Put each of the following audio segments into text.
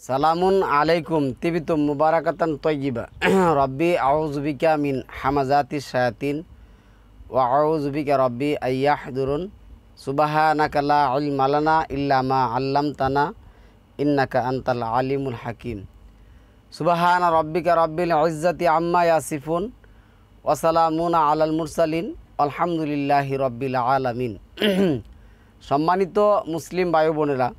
সালামুন আলাইকুম তিবিতুম মুবারাকাতান তয়্যিবা রব্বি আউযু বিকা মিন হামাযাতিশ শায়াতিন ওয়া আউযু বিকা রব্বি আইয়াহদুরুন সুবহানাকা লা ইলমা লানা ইল্লা মা আল্লামতানা ইন্নাকা আনতাল আলিমুল হাকিম। সুবহানা রব্বিকা রব্বিল ইজ্জাতি আম্মা ইয়াসিফুন ওয়া সালামুন আলাল মুরসালিন আলহামদুলিল্লাহি রব্বিল আলামিন। সম্মানিত মুসলিম ভাই বোনেরা,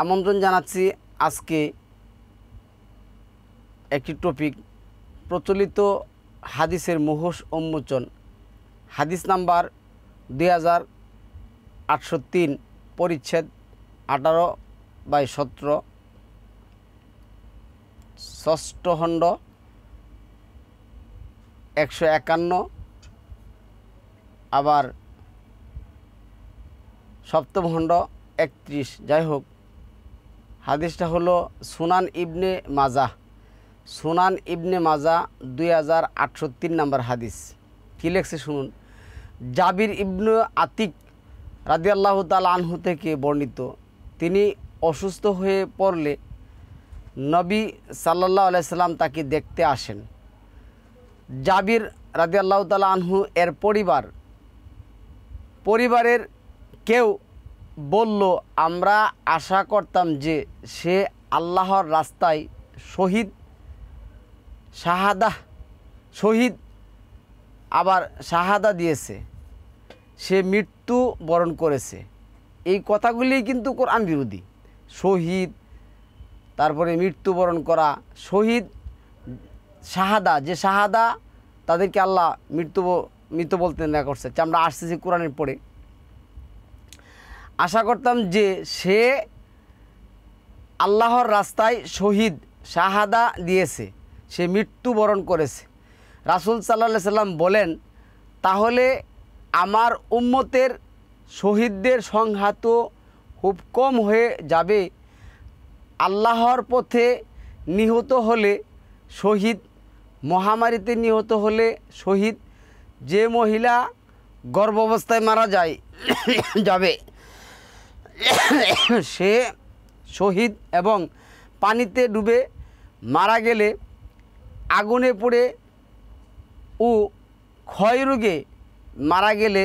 আমন্ত্রণ জানাচ্ছি আজকে একটি টপিক, প্রচলিত হাদিসের মুখোশ উন্মোচন। হাদিস নাম্বার 2803, পরিচ্ছেদ 18/17, ষষ্ঠ খণ্ড 151, আবার সপ্তম খণ্ড 31। যাই হোক, হাদিসটা হলো সুনান ইবনে মাজাহ 2803 নম্বর হাদিস। কী লেখছে শুনুন। জাবির ইবনে আতিক রাদিয়াল্লাহু তাআলা আনহু থেকে বর্ণিত, তিনি অসুস্থ হয়ে পড়লে নবী সাল্লাল্লাহু আলাইহি সাল্লাম তাকে দেখতে আসেন। জাবির রাদিয়াল্লাহু তাআলা আনহু এর পরিবারের কেউ বলল, আমরা আশা করতাম যে সে আল্লাহর রাস্তায় শাহাদা দিয়েছে, সে মৃত্যু বরণ করেছে। এই কথাগুলি কিন্তু কোরআন বিরোধী। শহীদ, তারপরে মৃত্যুবরণ করা, শহীদ, শাহাদা, যে শাহাদা তাদেরকে আল্লাহ মৃত বলতে না করছে। আমরা আসতেছি কোরআনের পড়ে। আশা করতাম যে সে আল্লাহর রাস্তায় শহীদ, শাহাদা দিয়েছে, সে মৃত্যুবরণ করেছে। রাসূল সাল্লাল্লাহু আলাইহি সাল্লাম বলেন, তাহলে আমার উম্মতের শহীদদের সংখ্যা তো খুব কম হয়ে যাবে। আল্লাহর পথে নিহত হলে শহীদ, মহামারীতে নিহত হলে শহীদ, যে মহিলা গর্ভাবস্থায় মারা যাবে সে শহীদ, এবং পানিতে ডুবে মারা গেলে, আগুনে পড়ে ও ক্ষয়রোগে মারা গেলে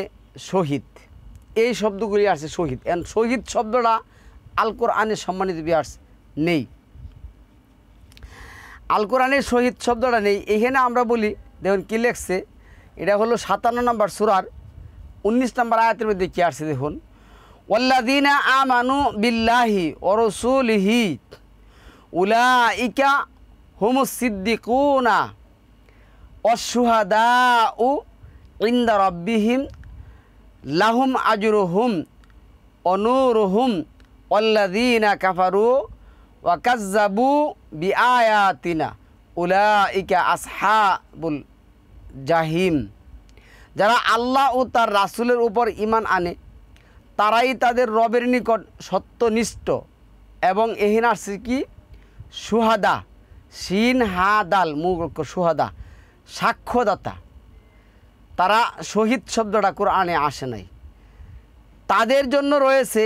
শহীদ। এই শব্দগুলি আছে শহীদ। শহীদ শব্দটা আল কোরআনের সম্মানিত বিয়ার্স নেই। আল কোরআনের শহীদ শব্দটা নেই। এখানে আমরা বলি, দেখুন কী লেখছে। এটা হলো 57 নম্বর সূরার 19 নম্বর আয়াতের মধ্যে কী আসছে দেখুন। ওয়াল্লাযীনা আমানু বিল্লাহি ওয়া রাসূলিহি উলাইকা হুমুস সিদ্দিকুনা ওয়াশ-শুহাদাউ ইনদা রাব্বিহিম লাহুম আজরুহুম ওয়া নূরুহুম ওয়াল্লাযীনা কাফারু ওয়া কাযযাবু বিআয়াতিনা উলাইকা আসহাবুল জাহিম। যারা আল্লাহ ও তার রাসূলের উপর ঈমান আনে তারাই তাদের রবের নিকট সত্যনিষ্ঠ এবং এহিন আসছে কি শুহাদা, শিন হা দাল মুখ শুহাদা, সাক্ষ্যদাতা। তারা শহীদ শব্দটা কোরআনে আসে নাই। তাদের জন্য রয়েছে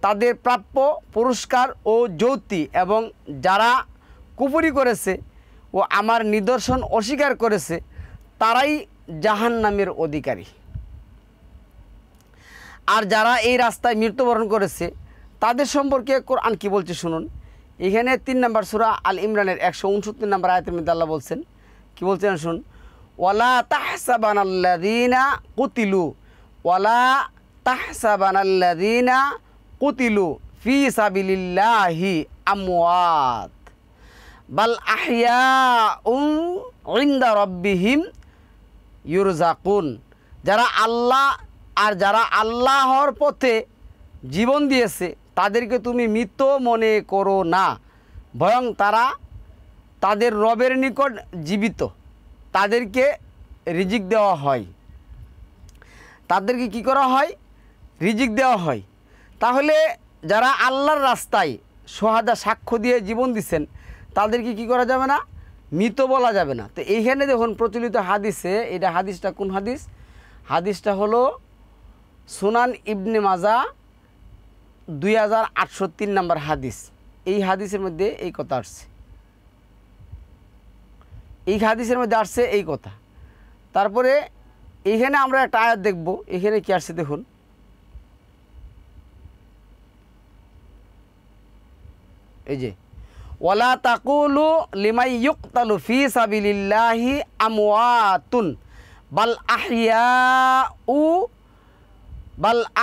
তাদের প্রাপ্য পুরস্কার ও যৌতি, এবং যারা কুফরি করেছে ও আমার নিদর্শন অস্বীকার করেছে তারাই জাহান্নামের অধিকারী। আর যারা এই রাস্তায় মৃত্যুবরণ করেছে তাদের সম্পর্কে কোরআন কি বলছে শুনুন। এখানে 3 নম্বর সূরা আল ইমরানের 169 নম্বর আয়াতের মধ্যে আল্লাহ বলছেন, কি বলছেন শুন। ওয়ালা তাহসাবানাল্লাযীনা কুতিলু ফি সাবিলিল্লাহি আমওয়াত বাল আহইয়াউন ইনদা রাব্বিহিম ইউরজাকুন। যারা আল্লাহর পথে জীবন দিয়েছে তাদেরকে তুমি মৃত মনে করো না, বরং তারা তাদের রবের নিকট জীবিত, তাদেরকে রিজিক দেওয়া হয়। তাদেরকে কি করা হয়? রিজিক দেওয়া হয়। তাহলে যারা আল্লাহর রাস্তায় শাহাদা সাক্ষ্য দিয়ে জীবন দিচ্ছেন তাদেরকে কি করা যাবে না? মৃত বলা যাবে না। তো এইখানে দেখুন প্রচলিত হাদিসে, এটা হাদিসটা কোন হাদিস? হাদিসটা হলো সুনান ইবনে মাজাহ 2803 নম্বর হাদিস। এই হাদিসের মধ্যে এই কথা আসছে, এই হাদিসের মধ্যে আসছে এই কথা। তারপরে এইখানে আমরা একটা আয়াত দেখব, এখানে কি আসছে দেখুন। এই যে ওয়ালা তাকুলু লিমাই ইউকতালু ফি সাবিলিল্লাহি আমওয়াতুন বাল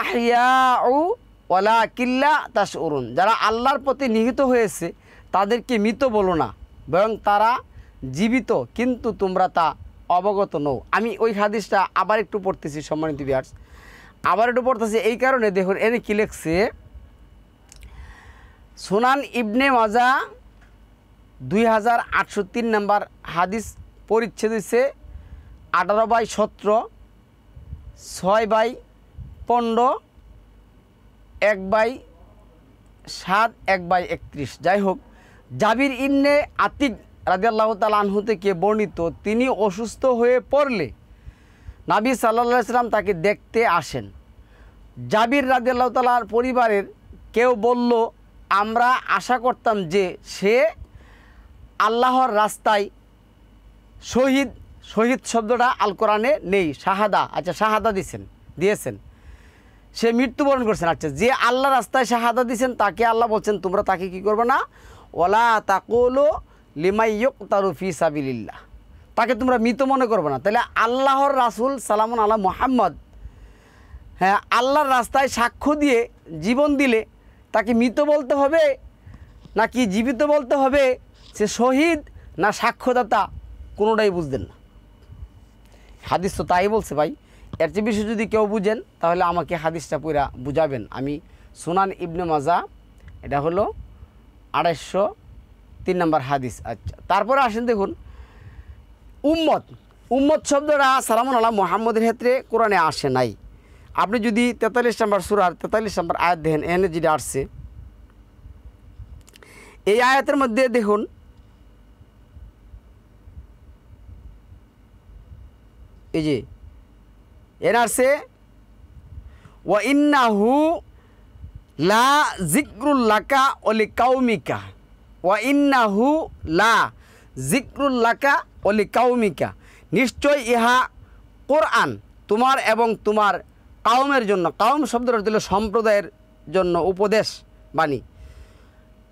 আহইয়াউ ওয়ালাকিল্লা তাশউরুন। যারা আল্লাহর প্রতি নিহিত হয়েছে তাদেরকে মৃত বলো না, বরং তারা জীবিত, কিন্তু তোমরা তা অবগত নও। আমি ওই হাদিসটা আবার একটু পড়তেছি সম্মানিত ভিউয়ার্স, আবার একটু পড়তেছি এই কারণে, দেখুন এনে কি লেখছে। সুনান ইবনে মাজা 2803 নম্বর হাদিস, পরিচ্ছেদ হচ্ছে 18/17, 6/15, 1/7, 1/31। যাই হোক, জাবির ইবনে আতিক রাদিয়াল্লাহু তাআলা আনহু থেকে বর্ণিত, তিনি অসুস্থ হয়ে পড়লে নবী সাল্লাল্লাহু আলাইহি সাল্লাম তাকে দেখতে আসেন। জাবির রাদিয়াল্লাহু তাআলার পরিবারের কেউ বলল, আমরা আশা করতাম যে সে আল্লাহর রাস্তায় শহীদ, শহীদ শব্দটা আল কোরআনে নেই, শাহাদা, আচ্ছা শাহাদা দিয়েছেন, সে মৃত্যুবরণ করছেন। আচ্ছা, যে আল্লাহ রাস্তায় শাহাদা দিয়েছেন তাকে আল্লাহ বলছেন তোমরা তাকে কি করবে না, ওয়ালা তাকুলু লিমাই ইউকতালু ফি সাবিলিল্লাহ, তাকে তোমরা মৃত মনে করবে না। তাহলে আল্লাহর রাসূল সালামুন আলা মুহাম্মদ, হ্যাঁ, আল্লাহর রাস্তায় সাক্ষ্য দিয়ে জীবন দিলে তাকে মৃত বলতে হবে নাকি জীবিত বলতে হবে, সে শহীদ না সাক্ষ্যদাতা, কোনোটাই বুঝতেন না। হাদিস তো তাই বলছে ভাই, এর চেয়ে বেশি যদি কেউ বুঝেন তাহলে আমাকে হাদিসটা পুরা বুঝাবেন। আমি সুনান ইবনে মাজা, এটা হলো 2803 নম্বর হাদিস। আচ্ছা, তারপরে আসেন দেখুন উম্মত শব্দটা সালামুন আলা মুহাম্মদের ক্ষেত্রে কোরআনে আসে নাই। আপনি যদি 43 নম্বর সূরার 43 নম্বর আয়াত দেখেন, এখানে যেটা আসছে এই আয়াতের মধ্যে দেখুন, এই যে এর আসছে ওয়া ইন্নাহু লা যিকরুল লাকা ওয়া লিকাউমিকা, ওয়া ইন্নাহু লা যিকরুল লাকা ওয়া লিকাউমিকা, নিশ্চয় ইহা কোরআন তোমার এবং তোমার কাউমের জন্য, কাউম শব্দটা দিল সম্প্রদায়ের জন্য উপদেশ বাণী।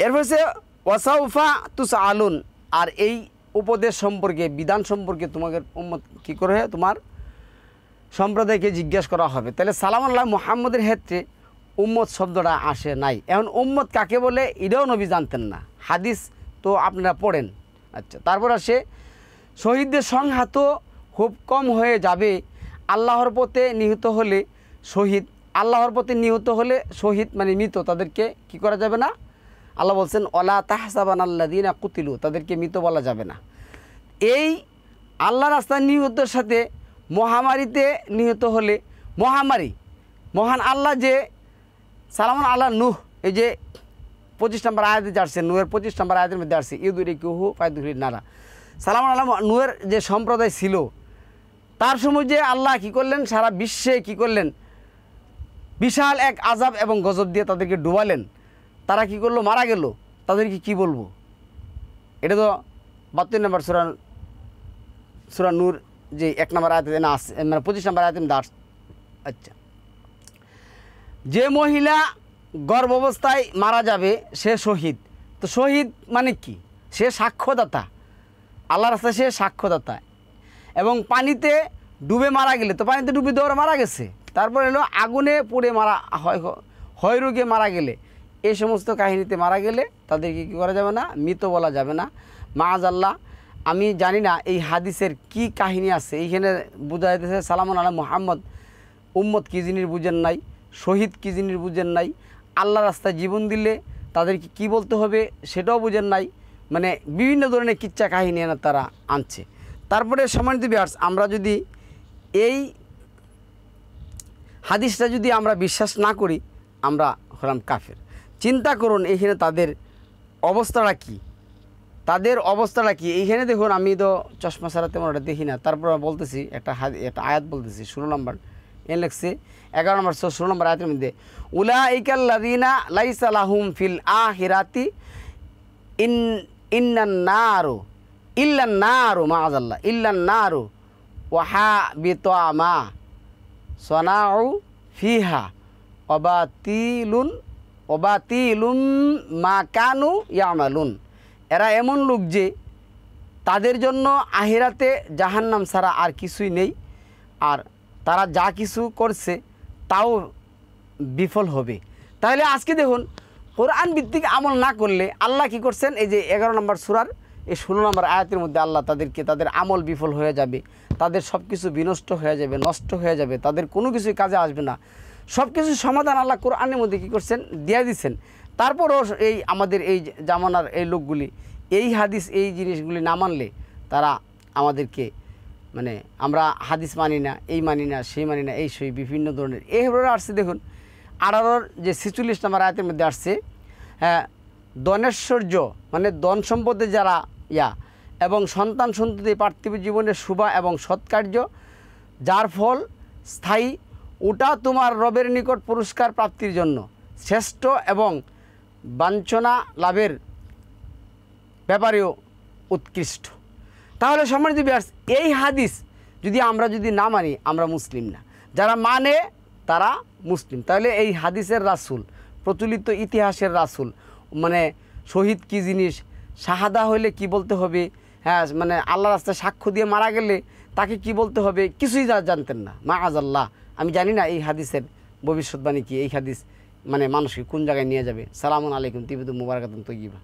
এর হচ্ছে ওয়াসাউফা তুসআলুন, আর এই উপদেশ সম্পর্কে, বিধান সম্পর্কে তোমাদের উম্মত কী করে, তোমার সম্প্রদায়কে জিজ্ঞাসা করা হবে। তাহলে সালামুন আলা মুহাম্মদের ক্ষেত্রে উম্মত শব্দটা আসে নাই। এখন উম্মত কাকে বলে এটাও নবী জানতেন না, হাদিস তো আপনারা পড়েন। আচ্ছা, তারপর আসে শহীদদের সংখ্যা তো খুব কম হয়ে যাবে, আল্লাহর পথে নিহত হলে শহীদ, আল্লাহর পথে নিহত হলে শহীদ মানে মৃত, তাদেরকে কি করা যাবে না। আল্লাহ বলছেন ওয়ালা তাহসাবানাল্লাযীনা কুতিলু, তাদেরকে মৃত বলা যাবে না। এই আল্লাহ রাস্তায় নিহতের সাথে মহামারীতে নিহত হলে, মহামারী, মহান আল্লাহ যে সালামুন আলা নূহ, এই যে 25 নম্বর আয়াতে আসছে, নূহের 25 নম্বর আয়াতের মধ্যে আসছে ইউদুরিকুহু ফায়দুরিন নারা, সালামুন আলা নূহের যে সম্প্রদায় ছিল তার সময় যে আল্লাহ কি করলেন, সারা বিশ্বে কি করলেন, বিশাল এক আযাব এবং গজব দিয়ে তাদেরকে ডুবালেন। তারা কি করলো, মারা গেল, তাদেরকে কি বলবো। এটা তো 72 নম্বর সূরা নূর যে 1 নম্বর আয়াতে না আসছে, মানে 25 নম্বর আয়াতে আসছে। আচ্ছা, যে মহিলা গর্ভ অবস্থায় মারা যাবে সে শহীদ। তো শহীদ মানে কি, সে সাক্ষ্যদাতা, আল্লাহর রাস্তায় সে সাক্ষ্যদাতা। এবং পানিতে ডুবে মারা গেলে, তো পানিতে ডুবে দেওয়ার মারা গেছে, তারপর এলো আগুনে পুড়ে মারা হয়, রোগে মারা গেলে, এই সমস্ত কাহিনীতে মারা গেলে তাদেরকে কী করা যাবে না, মৃত বলা যাবে না। মাআযাল্লাহ, আমি জানি না এই হাদিসের কি কাহিনী আছে, এইখানে বোঝা যাইতেছে সালামুন আলা মুহাম্মদ উম্মত কী জিনিস বুঝেন নাই, শহীদ কী জিনিস বুঝেন নাই, আল্লাহ রাস্তায় জীবন দিলে তাদেরকে কি বলতে হবে সেটাও বুঝেন নাই, মানে বিভিন্ন ধরনের কিচ্ছা কাহিনী না তারা আনছে। তারপরে সম্মানিত ভিউয়ার্স, আমরা যদি এই হাদিসটা যদি আমরা বিশ্বাস না করি, আমরা হলাম কাফের। চিন্তা করুন এখানে তাদের অবস্থাটা কি, তাদের অবস্থাটা কি। এইখানে দেখুন, আমি তো চশমা ছাড়া তেমন ওটা দেখি না, তারপর বলতেছি একটা আয়াত বলতেছি 16 নম্বর, এ লিখছে 11 নম্বর 16 নম্বর আয়াতের মধ্যে, উলাইকাল্লাযীনা লাইসা লাহুম ফিল আখিরাতি ইন্নান নারু মাআযাল্লাহ ইল্লান নারু ওয়া হাবিতা মা সানাউ ফিহা ওয়াবাতিলুম মা কানু ইয়ামালুন। এরা এমন লোক যে তাদের জন্য আখিরাতে জাহান্নাম ছাড়া আর কিছুই নেই, আর তারা যা কিছু করছে তাও বিফল হবে। তাহলে আজকে দেখুন, কোরআন ভিত্তিক আমল না করলে আল্লাহ কি করছেন, এই যে 11 নম্বর সূরার এই 16 নম্বর আয়াতের মধ্যে আল্লাহ তাদের আমল বিফল হয়ে যাবে, তাদের সব কিছু বিনষ্ট হয়ে যাবে, নষ্ট হয়ে যাবে, তাদের কোনো কিছুই কাজে আসবে না। সব কিছুর সমাধান আল্লাহ কোরআনের মধ্যে কী করছেন, দিয়ে দিচ্ছেন। তারপরও এই আমাদের এই জামানার এই লোকগুলি এই হাদিস এই জিনিসগুলি না মানলে তারা আমাদেরকে মানে আমরা হাদিস মানি না, এই মানি না, সেই মানি না, এই সেই বিভিন্ন ধরনের এইভাবে আসছে। দেখুন 18 যে 46 নম্বর আয়াতের মধ্যে আসছে, হ্যাঁ, ধনেশ্বর্য মানে ধন সম্পদে যারা এবং সন্তান সন্ততি পার্থিব জীবনের শুভা এবং সৎকার্য যার ফল স্থায়ী, ওটা তোমার রবের নিকট পুরস্কার প্রাপ্তির জন্য শ্রেষ্ঠ এবং বাঞ্ছনা লাভের ব্যাপারেও উৎকৃষ্ট। তাহলে সম্মানিত ভিউয়ার্স, এই হাদিস যদি না মানি আমরা মুসলিম না, যারা মানে তারা মুসলিম। তাহলে এই হাদিসের রাসূল, প্রচলিত ইতিহাসের রাসূল, মানে শহীদ কি জিনিস, শাহাদা হলে কি বলতে হবে, হ্যাঁ, মানে আল্লাহর রাস্তায় সাক্ষ্য দিয়ে মারা গেলে তাকে কি বলতে হবে, কিছুই জানতেন না। মাআযাল্লাহ, আমি জানি না এই হাদিসের ভবিষ্যৎবাণী কি, এই হাদিস মানে মানুষকে কোন জায়গায় নিয়ে যাবে। সালামুন আলাইকুম তিবিদু মুবারাকাতুন তয়্যিবা।